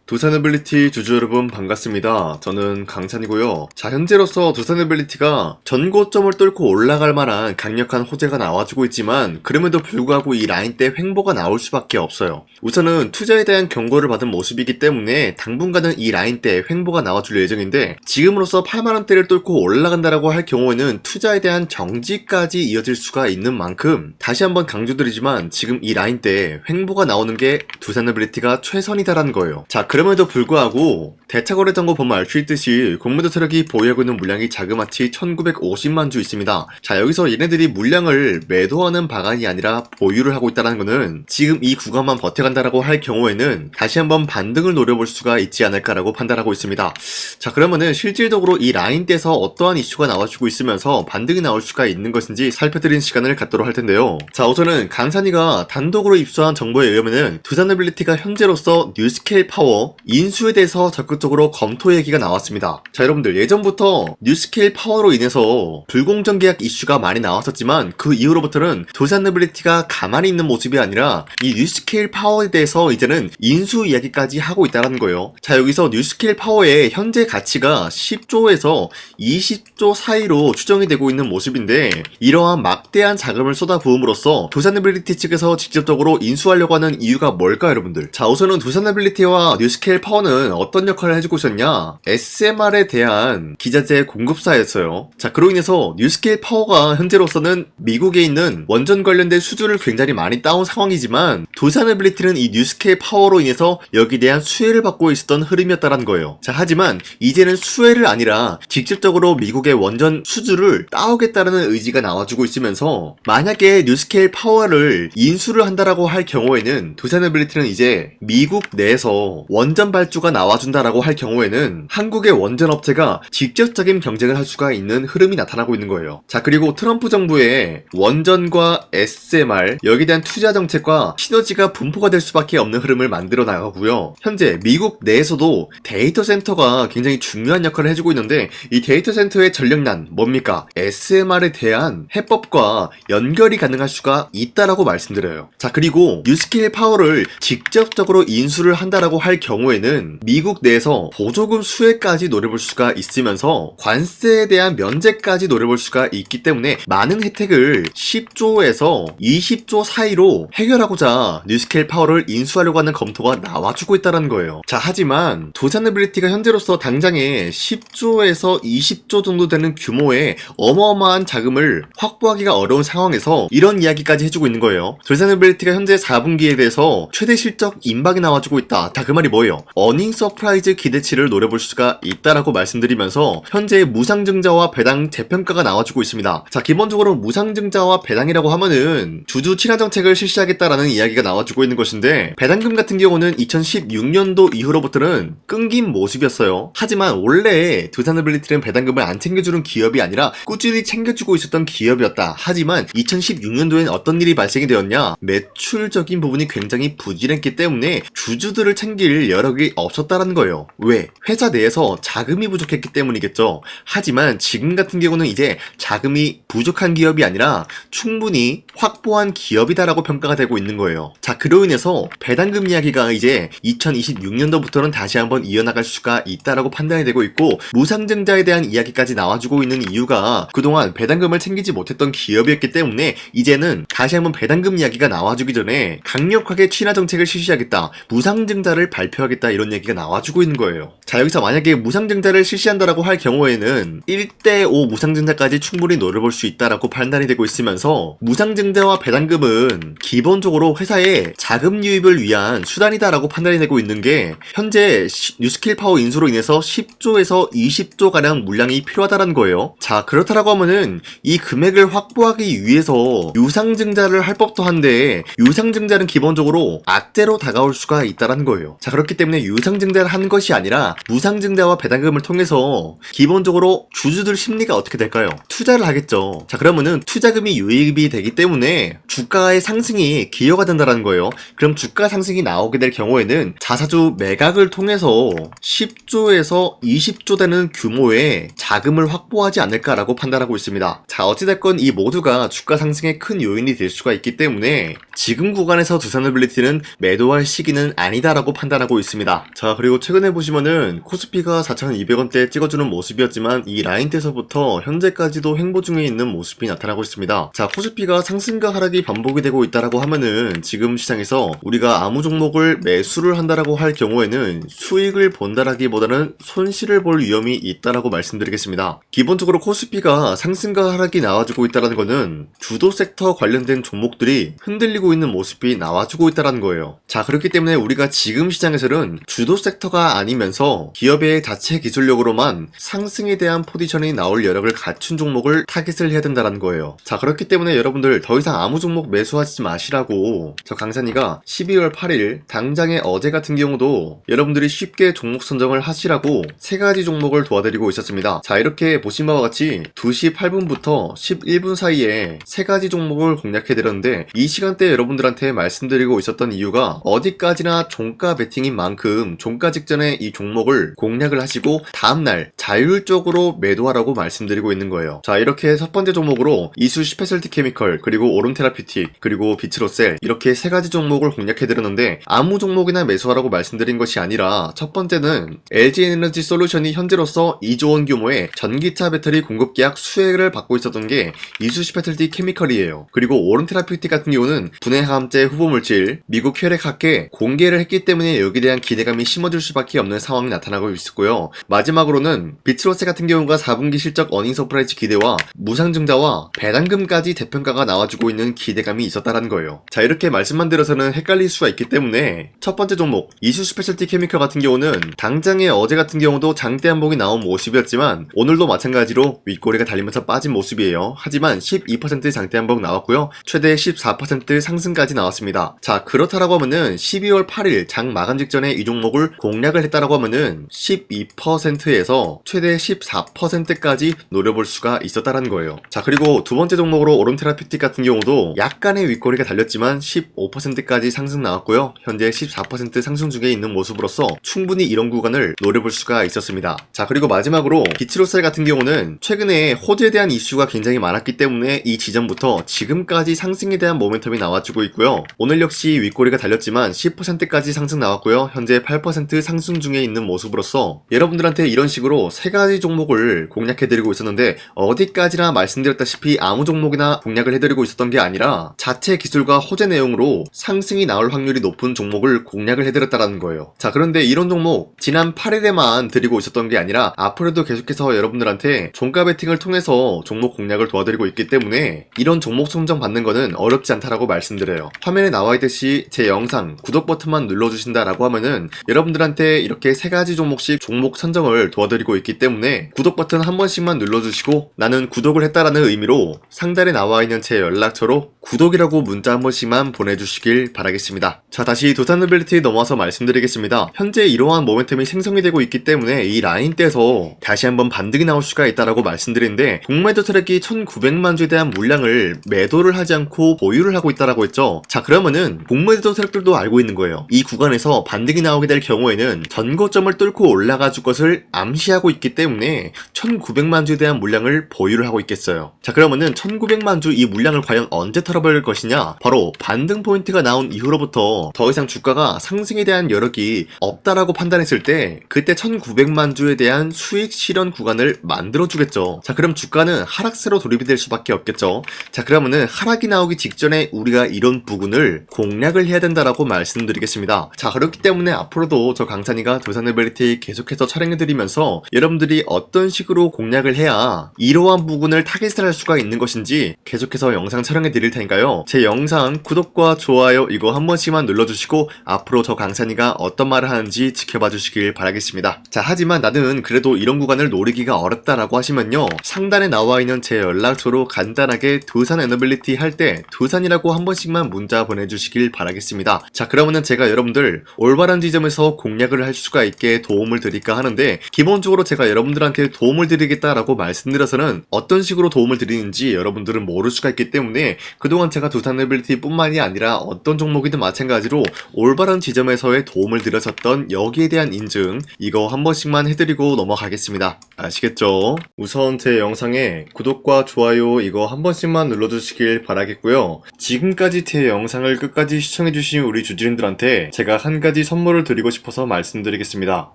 두산에빌리티 주주 여러분 반갑습니다. 저는 강찬이고요. 자, 현재로서 두산에빌리티가 전고점을 뚫고 올라갈 만한 강력한 호재가 나와주고 있지만 그럼에도 불구하고 이 라인대 횡보가 나올 수밖에 없어요. 우선은 투자에 대한 경고를 받은 모습이기 때문에 당분간은 이 라인대 횡보가 나와줄 예정인데 지금으로서 8만원대를 뚫고 올라간다라고 할 경우에는 투자에 대한 정지까지 이어질 수가 있는 만큼 다시 한번 강조드리지만 지금 이 라인대 횡보가 나오는 게 두산에빌리티가 최선이다라는 거예요. 자, 그럼에도 불구하고 대차거래 정보 보면 알 수 있듯이 공매도 세력이 보유하고 있는 물량이 자그마치 1950만 주 있습니다. 자, 여기서 얘네들이 물량을 매도하는 방안이 아니라 보유를 하고 있다는 거는 지금 이 구간만 버텨간다라고 할 경우에는 다시 한번 반등을 노려볼 수가 있지 않을까라고 판단하고 있습니다. 자, 그러면은 실질적으로 이 라인대에서 어떠한 이슈가 나와주고 있으면서 반등이 나올 수가 있는 것인지 살펴드리는 시간을 갖도록 할 텐데요. 자, 우선은 강산이가 단독으로 입수한 정보에 의하면은 두산에빌리티가 현재로서 뉴스케일 파워 인수에 대해서 적극적으로 검토 얘기가 나왔습니다. 자, 여러분들 예전부터 뉴스케일 파워로 인해서 불공정 계약 이슈가 많이 나왔었지만 그 이후로부터는 두산에빌리티가 가만히 있는 모습이 아니라 이 뉴스케일 파워에 대해서 이제는 인수 이야기까지 하고 있다는 거예요. 자, 여기서 뉴스케일 파워의 현재 가치가 10조에서 20조 사이로 추정이 되고 있는 모습인데 이러한 막대한 자금을 쏟아부음으로써 두산에빌리티 측에서 직접적으로 인수하려고 하는 이유가 뭘까 여러분들? 자, 우선은 두산에빌리티와 뉴스케일 파워는 어떤 역할을 해주고 있었냐? SMR에 대한 기자재 공급사였어요. 자, 그로 인해서 뉴스케일 파워가 현재로서는 미국에 있는 원전 관련된 수주를 굉장히 많이 따온 상황이지만 두산에빌리티는 이 뉴스케일 파워로 인해서 여기에 대한 수혜를 받고 있었던 흐름이었다는 거예요. 자, 하지만 이제는 수혜를 아니라 직접적으로 미국의 원전 수주를 따오겠다는 의지가 나와주고 있으면서 만약에 뉴스케일 파워를 인수를 한다라고 할 경우에는 두산에빌리티는 이제 미국 내에서 원전 발주가 나와준다라고 할 경우에는 한국의 원전 업체가 직접적인 경쟁을 할 수가 있는 흐름이 나타나고 있는 거예요. 자, 그리고 트럼프 정부의 원전과 SMR 여기에 대한 투자 정책과 시너지가 분포가 될 수밖에 없는 흐름을 만들어 나가고요. 현재 미국 내에서도 데이터 센터가 굉장히 중요한 역할을 해주고 있는데 이 데이터 센터의 전력난 뭡니까? SMR에 대한 해법과 연결이 가능할 수가 있다라고 말씀드려요. 자, 그리고 뉴스케일 파워를 직접적으로 인수를 한다라고 할 경우에는 미국 내에서 보조금 수혜까지 노려볼 수가 있으면서 관세에 대한 면제까지 노려볼 수가 있기 때문에 많은 혜택을 10조에서 20조 사이로 해결하고자 뉴스케일 파워를 인수하려고 하는 검토가 나와주고 있다는 거예요. 자, 하지만 두산에빌리티가 현재로서 당장에 10조에서 20조 정도 되는 규모의 어마어마한 자금을 확보하기가 어려운 상황에서 이런 이야기까지 해주고 있는 거예요. 두산에빌리티가 현재 4분기에 대해서 최대 실적 임박이 나와주고 있다. 다 그 말이 뭐예요? 어닝 서프라이즈 기대치를 노려볼 수가 있다라고 말씀드리면서 현재 무상증자와 배당 재평가가 나와주고 있습니다. 자, 기본적으로 무상증자와 배당이라고 하면은 주주 친화 정책을 실시하겠다라는 이야기가 나와주고 있는 것인데 배당금 같은 경우는 2016년도 이후로부터는 끊긴 모습이었어요. 하지만 원래 두산에빌리티는 배당금을 안 챙겨주는 기업이 아니라 꾸준히 챙겨주고 있었던 기업이었다. 하지만 2016년도엔 어떤 일이 발생이 되었냐? 매출적인 부분이 굉장히 부진했기 때문에 주주들을 챙길 여력이 없었다는 거예요. 왜? 회사 내에서 자금이 부족했기 때문이겠죠. 하지만 지금 같은 경우는 이제 자금이 부족한 기업이 아니라 충분히 확보한 기업이다라고 평가가 되고 있는 거예요. 자, 그로 인해서 배당금 이야기가 이제 2026년도부터는 다시 한번 이어나갈 수가 있다라고 판단이 되고 있고 무상증자에 대한 이야기까지 나와주고 있는 이유가 그동안 배당금을 챙기지 못했던 기업이었기 때문에 이제는 다시 한번 배당금 이야기가 나와주기 전에 강력하게 친화 정책을 실시하겠다. 무상증자를 발표하겠다 이런 얘기가 나와주고 있는 거예요. 자, 여기서 만약에 무상증자를 실시한다라고 할 경우에는 1대5 무상증자까지 충분히 노려볼 수 있다라고 판단이 되고 있으면서 무상증자와 배당금은 기본적으로 회사의 자금 유입을 위한 수단이다라고 판단이 되고 있는 게 현재 뉴스케일 파워 인수로 인해서 10조에서 20조 가량 물량이 필요하다는 거예요. 자, 그렇다라고 하면은 이 금액을 확보하기 위해서 유상증자를 할 법도 한데 유상증자는 기본적으로 악재로 다가올 수가 있다는 거예요. 자, 그렇기 때문에 유상증자를 하는 것이 아니라 무상증자와 배당금을 통해서 기본적으로 주주들 심리가 어떻게 될까요? 투자를 하겠죠. 자, 그러면은 투자금이 유입이 되기 때문에 주가의 상승이 기여가 된다는 거예요. 그럼 주가 상승이 나오게 될 경우에는 자사주 매각을 통해서 10조에서 20조 되는 규모의 자금을 확보하지 않을까라고 판단하고 있습니다. 자, 어찌됐건 이 모두가 주가 상승의 큰 요인이 될 수가 있기 때문에 지금 구간에서 두산에빌리티는 매도할 시기는 아니다라고 판단하고 나와주고 있습니다. 자, 그리고 최근에 보시면은 코스피가 4,200원대 찍어주는 모습이었지만 이 라인대에서부터 현재까지도 횡보 중에 있는 모습이 나타나고 있습니다. 자, 코스피가 상승과 하락이 반복이 되고 있다라고 하면은 지금 시장에서 우리가 아무 종목을 매수를 한다라고 할 경우에는 수익을 본다라기보다는 손실을 볼 위험이 있다라고 말씀드리겠습니다. 기본적으로 코스피가 상승과 하락이 나와주고 있다는 것은 주도 섹터 관련된 종목들이 흔들리고 있는 모습이 나와주고 있다는 거예요. 자, 그렇기 때문에 우리가 지금 시장에서는 주도 섹터가 아니면서 기업의 자체 기술력으로만 상승에 대한 포지션이 나올 여력을 갖춘 종목을 타겟을 해야 된다는 거예요. 자, 그렇기 때문에 여러분들 더 이상 아무 종목 매수하지 마시라고 저 강산이가 12월 8일 당장의 어제 같은 경우도 여러분들이 쉽게 종목 선정을 하시라고 3가지 종목을 도와드리고 있었습니다. 자, 이렇게 보신 바와 같이 2시 8분부터 11분 사이에 3가지 종목을 공략해드렸는데 이 시간대에 여러분들한테 말씀드리고 있었던 이유가 어디까지나 종가 베팅인 만큼 종가 직전에 이 종목을 공략을 하시고 다음날 자율적으로 매도하라고 말씀드리고 있는 거예요. 자, 이렇게 첫 번째 종목으로 이수 스페셜티 케미컬, 그리고 오름 테라피틱, 그리고 비츠로셀 이렇게 3가지 종목을 공략해드렸는데 아무 종목이나 매수하라고 말씀드린 것이 아니라 첫 번째는 LG에너지 솔루션이 현재로서 2조 원 규모의 전기차 배터리 공급 계약 수혜를 받고 있었던 게 이수 스페셜티 케미컬이에요. 그리고 오름 테라피틱 같은 경우는 분해화합제 후보물질 미국 혈액학회 공개를 했기 때문에 여기에 대한 기대감이 심어질 수밖에 없는 상황이 나타나고 있었고요. 마지막으로는 비츠로셀 같은 경우가 4분기 실적 어닝 서프라이즈 기대와 무상증자와 배당금까지 대평가가 나와주고 있는 기대감이 있었다는 거예요. 자, 이렇게 말씀만 드려서는 헷갈릴 수가 있기 때문에 첫 번째 종목 이수 스페셜티 케미컬 같은 경우는 당장의 어제 같은 경우도 장대 한봉이 나온 모습이었지만 오늘도 마찬가지로 윗꼬리가 달리면서 빠진 모습이에요. 하지만 12% 장대 한봉 나왔고요. 최대 14% 상승까지 나왔습니다. 자, 그렇다라고 하면은 12월 8일 장 마감 직전에 이 종목을 공략을 했다라고 하면은 12%에서 최대 14%까지 노려볼 수가 있었다는 거예요. 자, 그리고 두 번째 종목으로 오름 테라피틱 같은 경우도 약간의 윗꼬리가 달렸지만 15%까지 상승 나왔고요. 현재 14% 상승 중에 있는 모습으로서 충분히 이런 구간을 노려볼 수가 있었습니다. 자, 그리고 마지막으로 비츠로셀 같은 경우는 최근에 호재에 대한 이슈가 굉장히 많았기 때문에 이 지점부터 지금까지 상승에 대한 모멘텀이 나와주고 있고요. 오늘 역시 윗꼬리가 달렸지만 10%까지 상승 나왔고요. 현재 8% 상승 중에 있는 모습으로서 여러분들한테 이런 식으로 3가지 종목을 공략해드리고 있었는데 어디까지나 말씀드렸다시피 아무 종목이나 공략을 해드리고 있었던 게 아니라 자체 기술과 호재 내용으로 상승이 나올 확률이 높은 종목을 공략을 해드렸다는 거예요. 자, 그런데 이런 종목 지난 8일에만 드리고 있었던 게 아니라 앞으로도 계속해서 여러분들한테 종가 베팅을 통해서 종목 공략을 도와드리고 있기 때문에 이런 종목 선정 받는 거는 어렵지 않다라고 말씀드려요. 화면에 나와 있듯이 제 영상 구독 버튼만 눌러주신다라고 하면은 여러분들한테 이렇게 3가지 종목씩 종목 선정을 도와드리고 있기 때문에 구독 버튼 한 번씩만 눌러주시고 나는 구독을 했다라는 의미로 상단에 나와 있는 제 연락처로 구독이라고 문자 한 번씩만 보내주시길 바라겠습니다. 자, 다시 두산노빌리티 넘어와서 말씀드리겠습니다. 현재 이러한 모멘텀이 생성이 되고 있기 때문에 이 라인대에서 다시 한번 반등이 나올 수가 있다라고 말씀드리는데 공매도 트랙이 1900만 주에 대한 물량을 매도를 하지 않고 보유를 하고 있다라고 했죠. 자, 그러면은 공매도 트랙들도 알고 있는 거예요. 이 구간에서 반등이 나오게 될 경우에는 전고점을 뚫고 올라가 줄 것을 암시하고 있기 때문에 1900만 주에 대한 물량을 보유를 하고 있겠어요. 자, 그러면은 1900만 주 이 물량을 과연 언제 털어버릴 것이냐? 바로 반등 포인트가 나온 이후로부터 더 이상 주가가 상승에 대한 여력이 없다라고 판단했을 때 그때 1900만 주에 대한 수익 실현 구간을 만들어주겠죠. 자, 그럼 주가는 하락세로 돌입이 될 수밖에 없겠죠. 자, 그러면은 하락이 나오기 직전에 우리가 이런 부분을 공략을 해야 된다라고 말씀드리겠습니다. 자, 그렇기 때문에 앞으로도 저 강산이가 두산노빌리티 계속해서 촬영해드리면서 여러분들이 어떤 식으로 공략을 해야 이러한 부분을 타겟을 할 수가 있는 것인지 계속해서 영상 촬영해드릴 테니까요. 제 영상 구독과 좋아요 이거 한 번씩만 눌러주시고 앞으로 저 강산이가 어떤 말을 하는지 지켜봐 주시길 바라겠습니다. 자, 하지만 나는 그래도 이런 구간을 노리기가 어렵다라고 하시면요. 상단에 나와 있는 제 연락처로 간단하게 두산 에너빌리티 할 때 두산이라고 한 번씩만 문자 보내주시길 바라겠습니다. 자, 그러면은 제가 여러분들 올바른 지점에서 공략을 할 수가 있게 도움을 드릴까 하는데 기본적으로 제가 여러분들한테 도움을 드리겠다라고 말씀드려서는 어떤 식으로 도움을 드리는지 여러분들은 모를 수가 있기 때문에 그동안 제가 두산 에너빌리티 뿐만이 아니라 어떤 종목이든 마찬가지로 올바른 지점에서의 도움을 드렸었던 여기에 대한 인증 이거 한 번씩만 해드리고 넘어가겠습니다. 아시겠죠? 우선 제 영상에 구독과 좋아요 이거 한 번씩만 눌러주시길 바라겠고요. 지금까지 제 영상을 끝까지 시청해주신 우리 주주님들한테 제가 한 가지 선물을 드리고 싶어서 말씀드리겠습니다.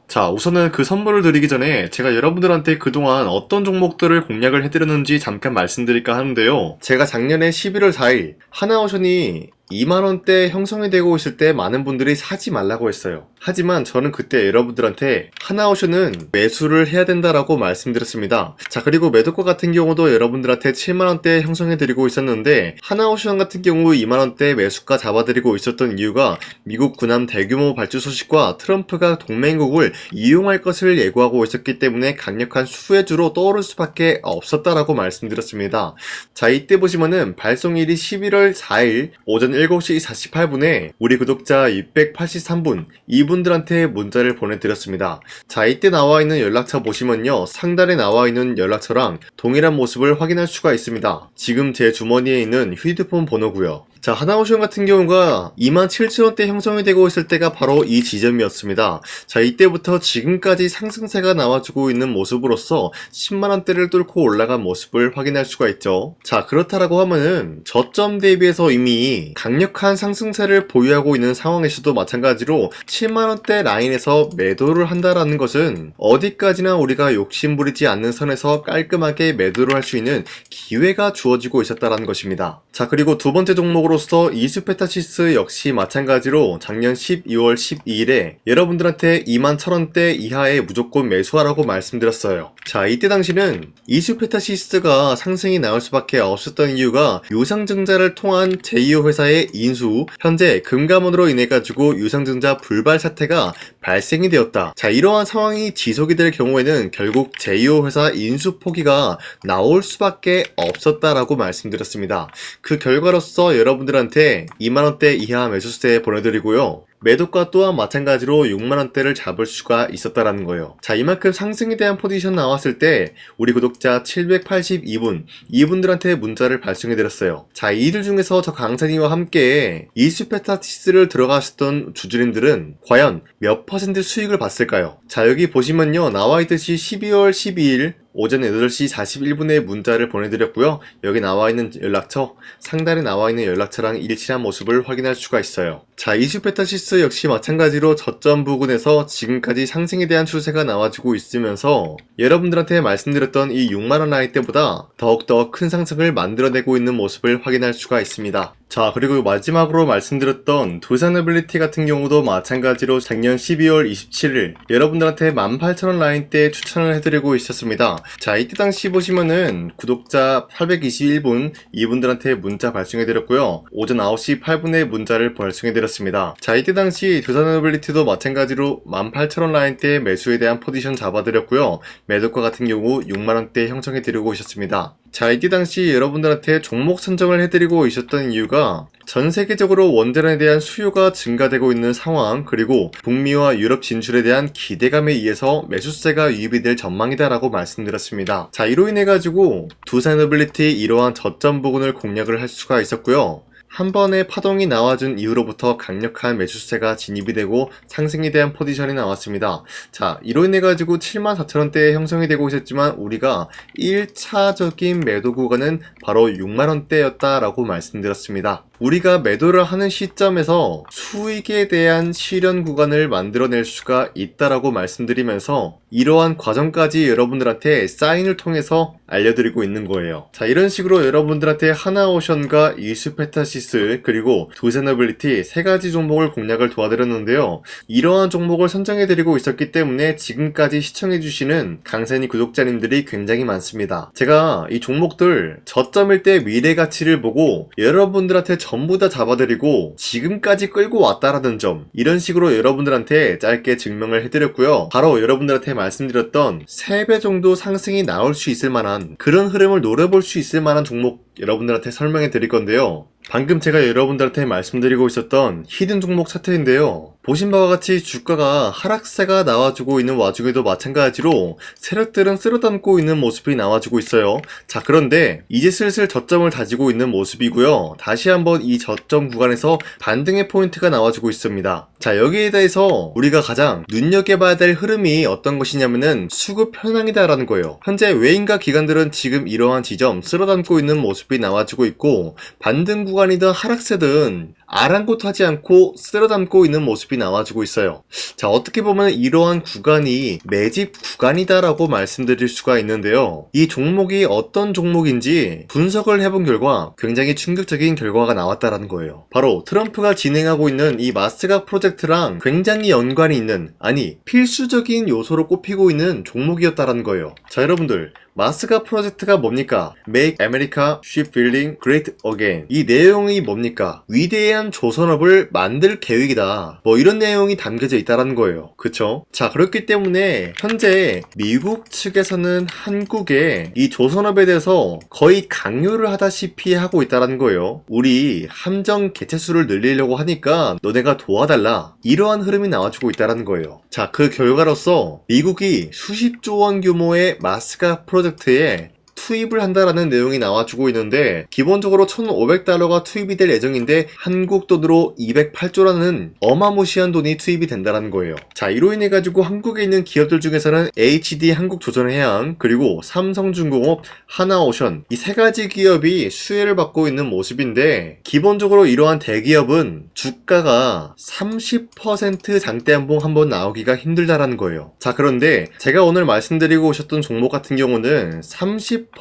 자, 우선은 그 선물을 드리기 전에 제가 여러분들한테 그동안 어떤 종목들을 공략을 해드렸는지 잠깐 말씀드릴까 하는데요. 제가 작년에 11월 4일 하나오션이 2만원대 형성이 되고 있을 때 많은 분들이 사지 말라고 했어요. 하지만 저는 그때 여러분들한테 하나오션은 매수를 해야 된다라고 말씀드렸습니다. 자, 그리고 매도가 같은 경우도 여러분들한테 7만원대 형성해드리고 있었는데 하나오션 같은 경우 2만원대 매수가 잡아드리고 있었던 이유가 미국 군함 대규모 발주 소식과 트럼프가 동맹국을 이용할 것을 예고하고 있었기 때문에 강력한 수혜주로 떠오를 수밖에 없었다라고 말씀드렸습니다. 자, 이때 보시면은 발송일이 11월 4일 오전 7시 48분에 우리 구독자 283분 이분들한테 문자를 보내드렸습니다. 자, 이때 나와있는 연락처 보시면요, 상단에 나와있는 연락처랑 동일한 모습을 확인할 수가 있습니다. 지금 제 주머니에 있는 휴대폰 번호고요. 자, 하나오션 같은 경우가 27,000원대 형성이 되고 있을 때가 바로 이 지점이었습니다. 자, 이때부터 지금까지 상승세가 나와주고 있는 모습으로서 10만원대를 뚫고 올라간 모습을 확인할 수가 있죠. 자, 그렇다라고 하면은 저점 대비해서 이미 강력한 상승세를 보유하고 있는 상황에서도 마찬가지로 7만원대 라인에서 매도를 한다라는 것은 어디까지나 우리가 욕심부리지 않는 선에서 깔끔하게 매도를 할 수 있는 기회가 주어지고 있었다라는 것입니다. 자, 그리고 두 번째 종목으로서 이수페타시스 역시 마찬가지로 작년 12월 12일에 여러분들한테 21,000원대 이하에 무조건 매수하라고 말씀드렸어요. 자, 이때 당시는 이수페타시스가 상승이 나올 수밖에 없었던 이유가 유상증자를 통한 제2호 회사의 인수, 현재 금감원으로 인해 가지고 유상증자 불발 사태가 발생이 되었다. 자, 이러한 상황이 지속이 될 경우에는 결국 제2호 회사 인수 포기가 나올 수밖에 없었다라고 말씀드렸습니다. 그 결과로서 여러분들한테 2만원대 이하 매수세 보내드리고요. 매도가 또한 마찬가지로 6만원대를 잡을 수가 있었다라는 거예요. 자, 이만큼 상승에 대한 포지션 나왔을 때 우리 구독자 782분 이분들한테 문자를 발송해드렸어요. 자, 이들 중에서 저 강산이와 함께 이수페타시스를 들어가셨던 주주님들은 과연 몇 퍼센트 수익을 봤을까요? 자, 여기 보시면요, 나와있듯이 12월 12일 오전 8시 41분에 문자를 보내드렸고요. 여기 나와있는 연락처, 상단에 나와있는 연락처랑 일치한 모습을 확인할 수가 있어요. 자, 이수페타시스 역시 마찬가지로 저점 부근에서 지금까지 상승에 대한 추세가 나와주고 있으면서 여러분들한테 말씀드렸던 이 6만원 라인 때보다 더욱더 큰 상승을 만들어내고 있는 모습을 확인할 수가 있습니다. 자, 그리고 마지막으로 말씀드렸던 두산에빌리티 같은 경우도 마찬가지로 작년 12월 27일 여러분들한테 18,000원 라인 때 추천을 해드리고 있었습니다. 자, 이때 당시 보시면은 구독자 821분 이분들한테 문자 발송해드렸고요. 오전 9시 8분에 문자를 발송해드렸습니다. 자, 이때 당시 두산에빌리티도 마찬가지로 18,000원 라인 때 매수에 대한 포지션 잡아드렸고요. 매도가 같은 경우 6만원대 형성해드리고 있었습니다. 자, 이때 당시 여러분들한테 종목 선정을 해드리고 있었던 이유가 전 세계적으로 원전에 대한 수요가 증가되고 있는 상황, 그리고 북미와 유럽 진출에 대한 기대감에 의해서 매수세가 유입이 될 전망이다라고 말씀드렸습니다. 자, 이로 인해 가지고 두산에빌리티 이러한 저점 부근을 공략을 할 수가 있었고요. 한 번의 파동이 나와준 이후로부터 강력한 매수세가 진입이 되고 상승에 대한 포지션이 나왔습니다. 자, 이로 인해 가지고 74,000원대에 형성이 되고 있었지만 우리가 1차적인 매도 구간은 바로 6만원대였다라고 말씀드렸습니다. 우리가 매도를 하는 시점에서 수익에 대한 실현 구간을 만들어낼 수가 있다라고 말씀드리면서 이러한 과정까지 여러분들한테 사인을 통해서 알려드리고 있는 거예요. 자, 이런 식으로 여러분들한테 하나오션과 이수페타시스 그리고 두산에빌리티 세 가지 종목을 공략을 도와드렸는데요. 이러한 종목을 선정해드리고 있었기 때문에 지금까지 시청해주시는 강산이 구독자님들이 굉장히 많습니다. 제가 이 종목들 저점일 때 미래 가치를 보고 여러분들한테 전부 다 잡아드리고 지금까지 끌고 왔다라는 점, 이런 식으로 여러분들한테 짧게 증명을 해드렸고요. 바로 여러분들한테 말씀드렸던 3배 정도 상승이 나올 수 있을 만한 그런 흐름을 노려볼 수 있을 만한 종목 여러분들한테 설명해 드릴 건데요. 방금 제가 여러분들한테 말씀드리고 있었던 히든 종목 차트인데요. 보신 바와 같이 주가가 하락세가 나와주고 있는 와중에도 마찬가지로 세력들은 쓸어담고 있는 모습이 나와주고 있어요. 자, 그런데 이제 슬슬 저점을 다지고 있는 모습이고요. 다시 한번 이 저점 구간에서 반등의 포인트가 나와주고 있습니다. 자, 여기에 대해서 우리가 가장 눈여겨봐야 될 흐름이 어떤 것이냐면은 수급 현황이다라는 거예요. 현재 외인과 기관들은 지금 이러한 지점 쓸어담고 있는 모습이 나와주고 있고 반등 구간이든 하락세든 아랑곳하지 않고 쓸어담고 있는 모습이 나와주고 있어요. 자, 어떻게 보면 이러한 구간이 매집 구간이다라고 말씀드릴 수가 있는데요. 이 종목이 어떤 종목인지 분석을 해본 결과 굉장히 충격적인 결과가 나왔다라는 거예요. 바로 트럼프가 진행하고 있는 이 마스가 프로젝트랑 굉장히 연관이 있는, 아니 필수적인 요소로 꼽히고 있는 종목이었다라는 거예요. 자, 여러분들, 마스가 프로젝트가 뭡니까? Make America Shipbuilding Great Again. 이 내용이 뭡니까? 위대한 조선업을 만들 계획이다. 뭐 이런 내용이 담겨져 있다라는 거예요. 그쵸? 자, 그렇기 때문에 현재 미국 측에서는 한국에 이 조선업에 대해서 거의 강요를 하다시피 하고 있다라는 거예요. 우리 함정 개체수를 늘리려고 하니까 너네가 도와달라. 이러한 흐름이 나와주고 있다라는 거예요. 자, 그 결과로서 미국이 수십조 원 규모의 마스가 프로젝트에 투입을 한다라는 내용이 나와주고 있는데, 기본적으로 1,500달러가 투입이 될 예정인데 한국 돈으로 208조라는 어마무시한 돈이 투입이 된다는 거예요. 자, 이로 인해 가지고 한국에 있는 기업들 중에서는 HD 한국조선해양, 그리고 삼성중공업, 하나오션, 이 세 가지 기업이 수혜를 받고 있는 모습인데, 기본적으로 이러한 대기업은 주가가 30% 장대한봉 한번 나오기가 힘들다라는 거예요. 자, 그런데 제가 오늘 말씀드리고 오셨던 종목 같은 경우는 30%에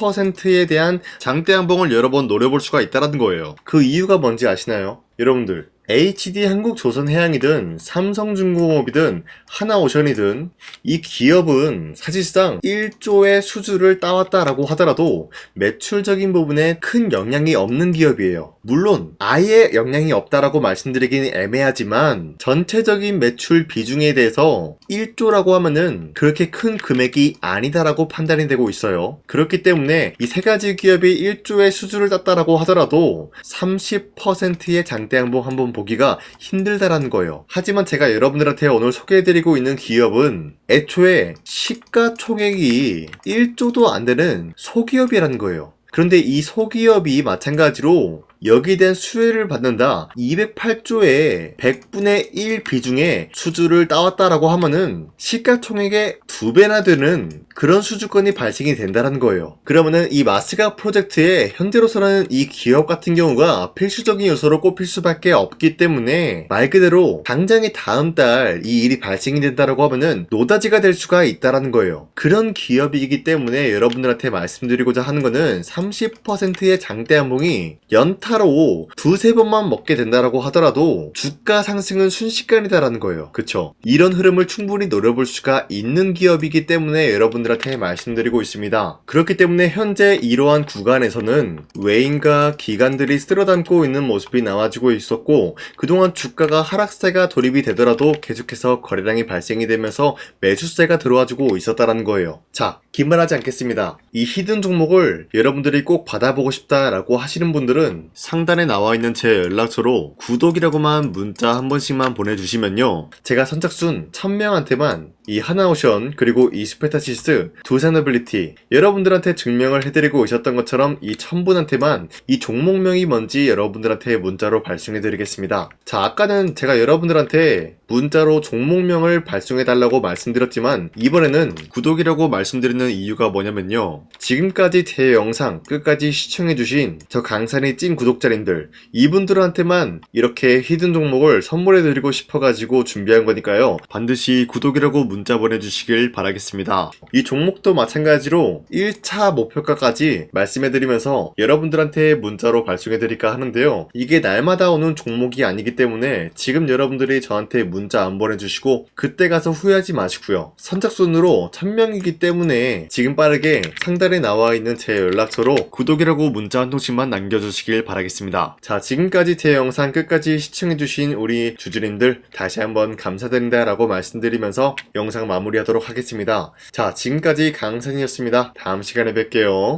대한 장대한봉을 여러 번 노려볼 수가 있다는 거예요. 그 이유가 뭔지 아시나요? 여러분들, HD 한국조선해양이든 삼성중공업이든 하나오션이든 이 기업은 사실상 1조의 수주를 따왔다라고 하더라도 매출적인 부분에 큰 영향이 없는 기업이에요. 물론 아예 영향이 없다라고 말씀드리기는 애매하지만 전체적인 매출 비중에 대해서 1조라고 하면은 그렇게 큰 금액이 아니다라고 판단이 되고 있어요. 그렇기 때문에 이 세 가지 기업이 1조의 수주를 땄다라고 하더라도 30%의 장대양봉 한번 보기가 힘들다라는 거예요. 하지만 제가 여러분들한테 오늘 소개해드리고 있는 기업은 애초에 시가총액이 1조도 안 되는 소기업이라는 거예요. 그런데 이 소기업이 마찬가지로 여기에 대한 수혜를 받는다, 208조의 100분의 1 비중의 수주를 따왔다라고 하면은 시가총액의 2배나 되는 그런 수주권이 발생이 된다는 거예요. 그러면은 이 마스가 프로젝트에 현재로서는 이 기업 같은 경우가 필수적인 요소로 꼽힐 수밖에 없기 때문에 말 그대로 당장에 다음 달 이 일이 발생이 된다라고 하면은 노다지가 될 수가 있다라는 거예요. 그런 기업이기 때문에 여러분들한테 말씀드리고자 하는 거는 30%의 장대한봉이 연타로 두세 번만 먹게 된다라고 하더라도 주가 상승은 순식간이다라는 거예요. 그쵸? 이런 흐름을 충분히 노려볼 수가 있는 기업이기 때문에 여러분들한테 말씀드리고 있습니다. 그렇기 때문에 현재 이러한 구간에서는 외인과 기관들이 쓸어담고 있는 모습이 나와주고 있었고, 그동안 주가가 하락세가 돌입이 되더라도 계속해서 거래량이 발생이 되면서 매수세가 들어와주고 있었다라는 거예요. 자, 긴말하지 않겠습니다. 이 히든 종목을 여러분들이 꼭 받아보고 싶다라고 하시는 분들은 상단에 나와 있는 제 연락처로 구독이라고만 문자 한 번씩만 보내주시면요, 제가 선착순 1000명한테만 이 하나오션 그리고 이 스페타시스 두산어빌리티 여러분들한테 증명을 해드리고 오셨던 것처럼 이 1000분한테만 이 종목명이 뭔지 여러분들한테 문자로 발송해드리겠습니다. 자, 아까는 제가 여러분들한테 문자로 종목명을 발송해달라고 말씀드렸지만 이번에는 구독이라고 말씀드리는 이유가 뭐냐면요, 지금까지 제 영상 끝까지 시청해주신 저 강산의 찐 구독자님들, 이분들한테만 이렇게 히든 종목을 선물해드리고 싶어가지고 준비한 거니까요, 반드시 구독이라고 문자 보내주시길 바라겠습니다. 이 종목도 마찬가지로 1차 목표가까지 말씀해드리면서 여러분들한테 문자로 발송해드릴까 하는데요, 이게 날마다 오는 종목이 아니기 때문에 지금 여러분들이 저한테 문자 안 보내주시고 그때 가서 후회하지 마시고요, 선착순으로 1000명이기 때문에 지금 빠르게 상단에 나와 있는 제 연락처로 구독이라고 문자 한 통씩만 남겨주시길 바라겠습니다. 자, 지금까지 제 영상 끝까지 시청해주신 우리 주주님들 다시 한번 감사드린다 라고 말씀드리면서 영상 마무리하도록 하겠습니다. 자, 지금까지 강산이었습니다. 다음 시간에 뵐게요.